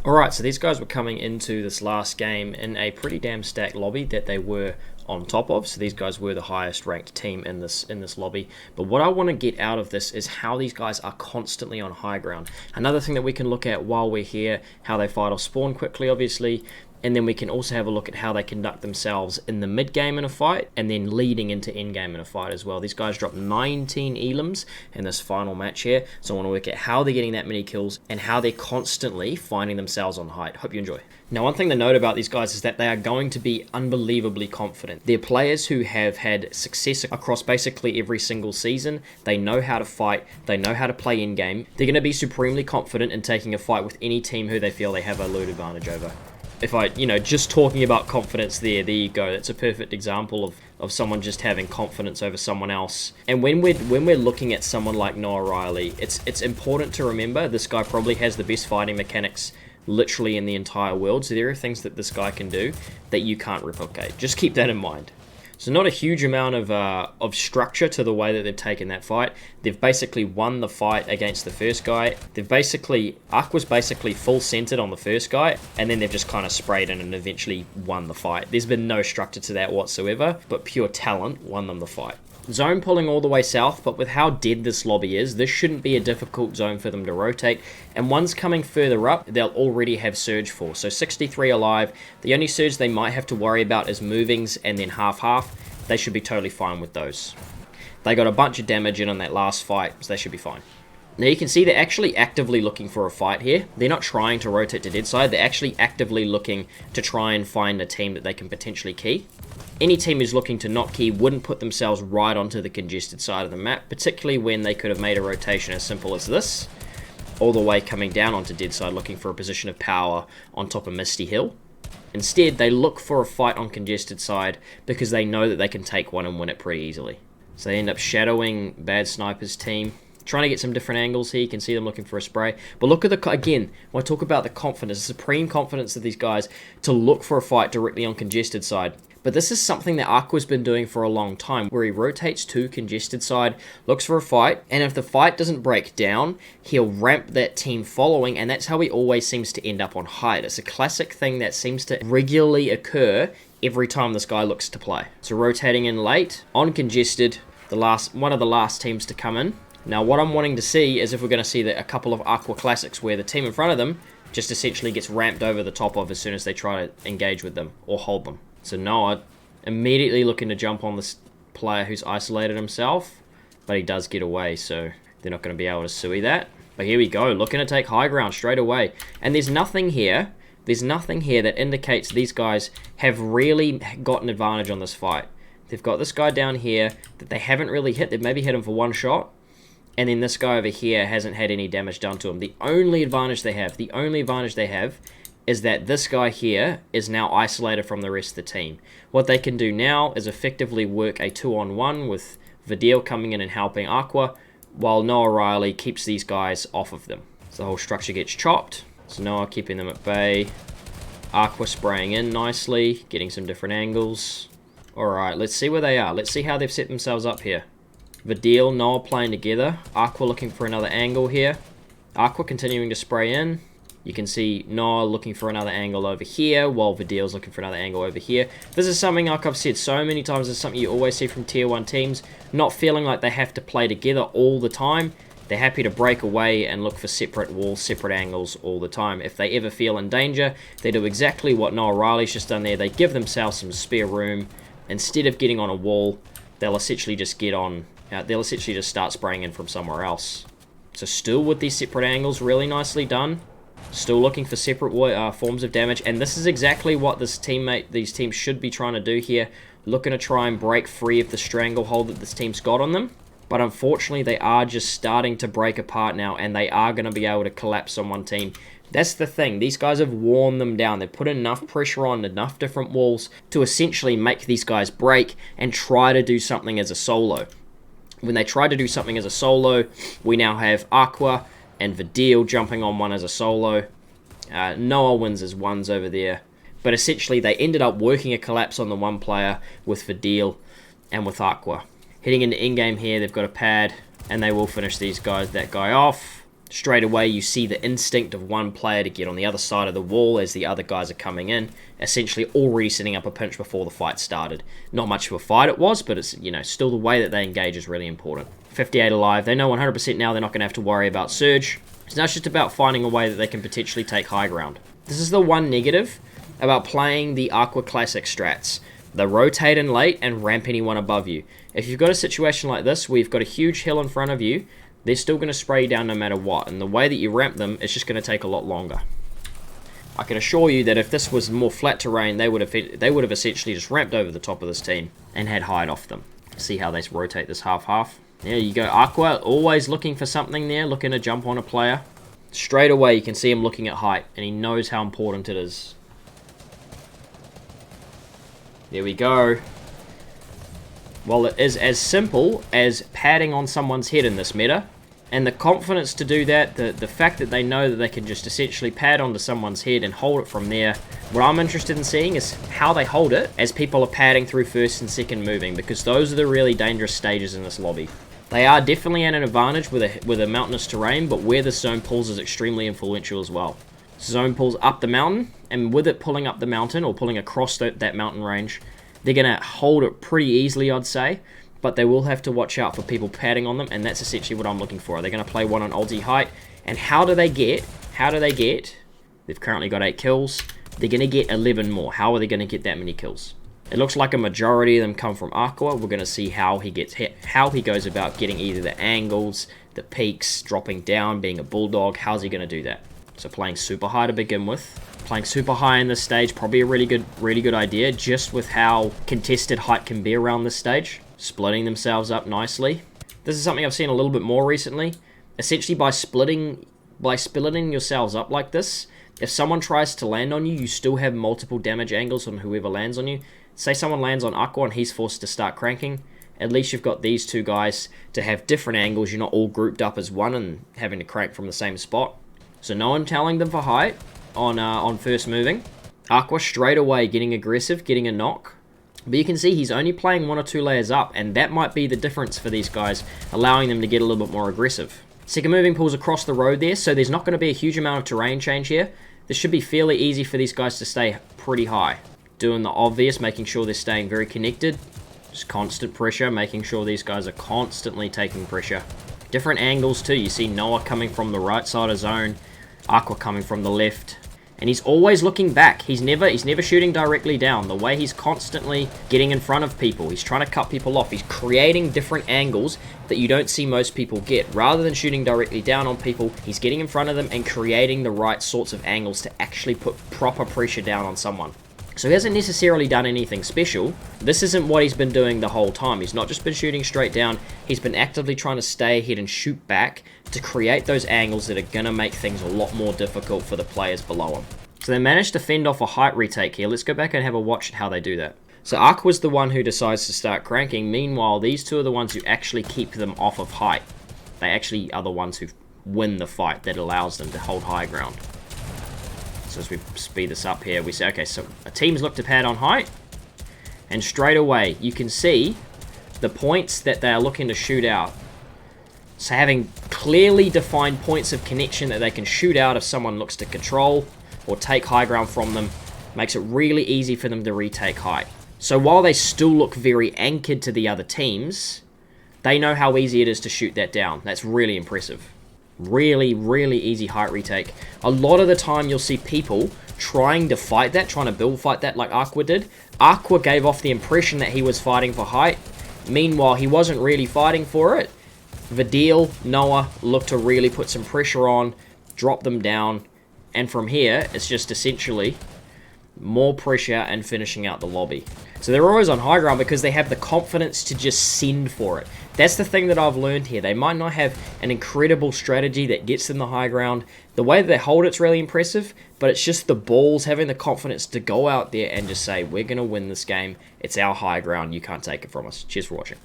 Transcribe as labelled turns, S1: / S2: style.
S1: Alright, so these guys were coming into this last game in a pretty damn stacked lobby that they were on top of. So these guys were the highest ranked team in this lobby. But what I want to get out of this is how these guys are constantly on high ground. Another thing that we can look at while we're here, how they fight off spawn quickly, obviously. And then we can also have a look at how they conduct themselves in the mid-game in a fight, and then leading into end-game in a fight as well. These guys dropped 19 elims in this final match here, so I want to work at how they're getting that many kills, and how they're constantly finding themselves on height. Hope you enjoy. Now, one thing to note about these guys is that they are going to be unbelievably confident. They're players who have had success across basically every single season. They know how to fight, they know how to play in-game. They're going to be supremely confident in taking a fight with any team who they feel they have a loot advantage over. If I, just talking about confidence there you go. That's a perfect example of someone just having confidence over someone else. And when we're looking at someone like Noah Riley, it's important to remember this guy probably has the best fighting mechanics literally in the entire world. So there are things that this guy can do that you can't replicate. Just keep that in mind. So not a huge amount of structure to the way that they've taken that fight. They've basically won the fight against the first guy. Aqua's basically full centered on the first guy, and then they've just kind of sprayed in and eventually won the fight. There's been no structure to that whatsoever, but pure talent won them the fight. Zone pulling all the way south, but with how dead this lobby is, this shouldn't be a difficult zone for them to rotate. And ones coming further up, they'll already have Surge for. So 63 alive. The only Surge they might have to worry about is movings and then half-half. They should be totally fine with those. They got a bunch of damage in on that last fight, so they should be fine. Now you can see they're actually actively looking for a fight here. They're not trying to rotate to dead side. They're actually actively looking to try and find a team that they can potentially key. Any team who's looking to not key wouldn't put themselves right onto the congested side of the map, particularly when they could have made a rotation as simple as this, all the way coming down onto dead side looking for a position of power on top of Misty Hill. Instead, they look for a fight on congested side because they know that they can take one and win it pretty easily. So they end up shadowing Bad Sniper's team, trying to get some different angles here. You can see them looking for a spray. But look at again, when I talk about the confidence, the supreme confidence of these guys to look for a fight directly on congested side. But this is something that Aqua's been doing for a long time, where he rotates to congested side, looks for a fight, and if the fight doesn't break down, he'll ramp that team following, and that's how he always seems to end up on height. It's a classic thing that seems to regularly occur every time this guy looks to play. So rotating in late, on congested, one of the last teams to come in. Now what I'm wanting to see is if we're going to see a couple of Aqua classics where the team in front of them just essentially gets ramped over the top of as soon as they try to engage with them or hold them. So Noah immediately looking to jump on this player who's isolated himself, but he does get away, so they're not going to be able to sui that. But here we go, looking to take high ground straight away. And there's nothing here that indicates these guys have really got an advantage on this fight. They've got this guy down here that they haven't really hit. They've maybe hit him for one shot. And then this guy over here hasn't had any damage done to him. The only advantage they have is that this guy here is now isolated from the rest of the team. What they can do now is effectively work a 2-on-1 with Vidil coming in and helping Aqua, while Noah Riley keeps these guys off of them. So the whole structure gets chopped. So Noah keeping them at bay. Aqua spraying in nicely, getting some different angles. Alright, let's see where they are. Let's see how they've set themselves up here. Vidil, Noah playing together. Aqua looking for another angle here. Aqua continuing to spray in. You can see Noah looking for another angle over here, while Vidil's looking for another angle over here. This is something, like I've said so many times, it's something you always see from Tier 1 teams, not feeling like they have to play together all the time. They're happy to break away and look for separate walls, separate angles all the time. If they ever feel in danger, they do exactly what Noah Riley's just done there. They give themselves some spare room. Instead of getting on a wall, they'll essentially just start spraying in from somewhere else. So still with these separate angles, really nicely done. Still looking for separate forms of damage, and this is exactly what these teams should be trying to do here. Looking to try and break free of the stranglehold that this team's got on them. But unfortunately, they are just starting to break apart now, and they are going to be able to collapse on one team. That's the thing. These guys have worn them down. They've put enough pressure on enough different walls to essentially make these guys break and try to do something as a solo. When they try to do something as a solo, we now have Aqua and Vidil jumping on one as a solo. Noah wins as ones over there. But essentially, they ended up working a collapse on the one player with Vidil and with Aqua. Heading into in-game here, they've got a pad, and they will finish that guy off. Straight away, you see the instinct of one player to get on the other side of the wall as the other guys are coming in, essentially already setting up a pinch before the fight started. Not much of a fight it was, but it's, you know, still the way that they engage is really important. 58 alive. They know 100% now they're not going to have to worry about Surge. So now it's just about finding a way that they can potentially take high ground. This is the one negative about playing the Aqua Classic strats. They rotate in late and ramp anyone above you. If you've got a situation like this where you've got a huge hill in front of you, they're still going to spray you down no matter what, and the way that you ramp them is just going to take a lot longer. I can assure you that if this was more flat terrain, they would have essentially just ramped over the top of this team and had height off them. See how they rotate this half-half? There you go, Aqua, always looking for something there, looking to jump on a player. Straight away, you can see him looking at height, and he knows how important it is. There we go. Well, it is as simple as padding on someone's head in this meta, and the confidence to do that, the fact that they know that they can just essentially pad onto someone's head and hold it from there. What I'm interested in seeing is how they hold it as people are padding through first and second moving, because those are the really dangerous stages in this lobby. They are definitely at an advantage with a mountainous terrain, but where the zone pulls is extremely influential as well. Zone pulls up the mountain, and with it pulling up the mountain or pulling across that mountain range, they're going to hold it pretty easily, I'd say, but they will have to watch out for people padding on them, and that's essentially what I'm looking for. They're going to play one on ulti height, and how do they get? They've currently got 8 kills. They're going to get 11 more. How are they going to get that many kills? It looks like a majority of them come from Aqua. We're going to see how he gets hit, how he goes about getting either the angles, the peaks, dropping down, being a bulldog. How's he going to do that? So playing super high to begin with. Playing super high in this stage, probably a really good idea, just with how contested height can be around this stage. Splitting themselves up nicely. This is something I've seen a little bit more recently. Essentially, by splitting yourselves up like this, if someone tries to land on you, you still have multiple damage angles on whoever lands on you. Say someone lands on Aqua and he's forced to start cranking. At least you've got these two guys to have different angles. You're not all grouped up as one and having to crank from the same spot. So no one telling them for height on first moving. Aqua straight away getting aggressive, getting a knock. But you can see he's only playing 1 or 2 layers up, and that might be the difference for these guys, allowing them to get a little bit more aggressive. Second moving pulls across the road there, so there's not going to be a huge amount of terrain change here. This should be fairly easy for these guys to stay pretty high. Doing the obvious, making sure they're staying very connected. Just constant pressure, making sure these guys are constantly taking pressure. Different angles too. You see Noah coming from the right side of zone, Aqua coming from the left. And he's always looking back. He's never shooting directly down. The way he's constantly getting in front of people. He's trying to cut people off. He's creating different angles that you don't see most people get. Rather than shooting directly down on people, he's getting in front of them and creating the right sorts of angles to actually put proper pressure down on someone. So he hasn't necessarily done anything special. This isn't what he's been doing the whole time. He's not just been shooting straight down. He's been actively trying to stay ahead and shoot back to create those angles that are going to make things a lot more difficult for the players below him. So they managed to fend off a height retake here. Let's go back and have a watch at how they do that. So Aqua's the one who decides to start cranking. Meanwhile, these two are the ones who actually keep them off of height. They actually are the ones who win the fight that allows them to hold high ground. So as we speed this up here, we say, okay, so a team's looked to pad on height, and straight away you can see the points that they are looking to shoot out. So having clearly defined points of connection that they can shoot out if someone looks to control or take high ground from them makes it really easy for them to retake height. So while they still look very anchored to the other teams, they know how easy it is to shoot that down. That's really impressive. Really, really easy height retake. A lot of the time you'll see people trying to fight that, trying to build fight that like Aqua did. Aqua gave off the impression that he was fighting for height. Meanwhile, he wasn't really fighting for it. Vidil, Noah looked to really put some pressure on, drop them down, and from here, it's just essentially more pressure and finishing out the lobby. So they're always on high ground because they have the confidence to just send for it. That's the thing that I've learned here. They might not have an incredible strategy that gets them the high ground. The way that they hold it's really impressive, but it's just the balls having the confidence to go out there and just say, we're going to win this game. It's our high ground. You can't take it from us. Cheers for watching.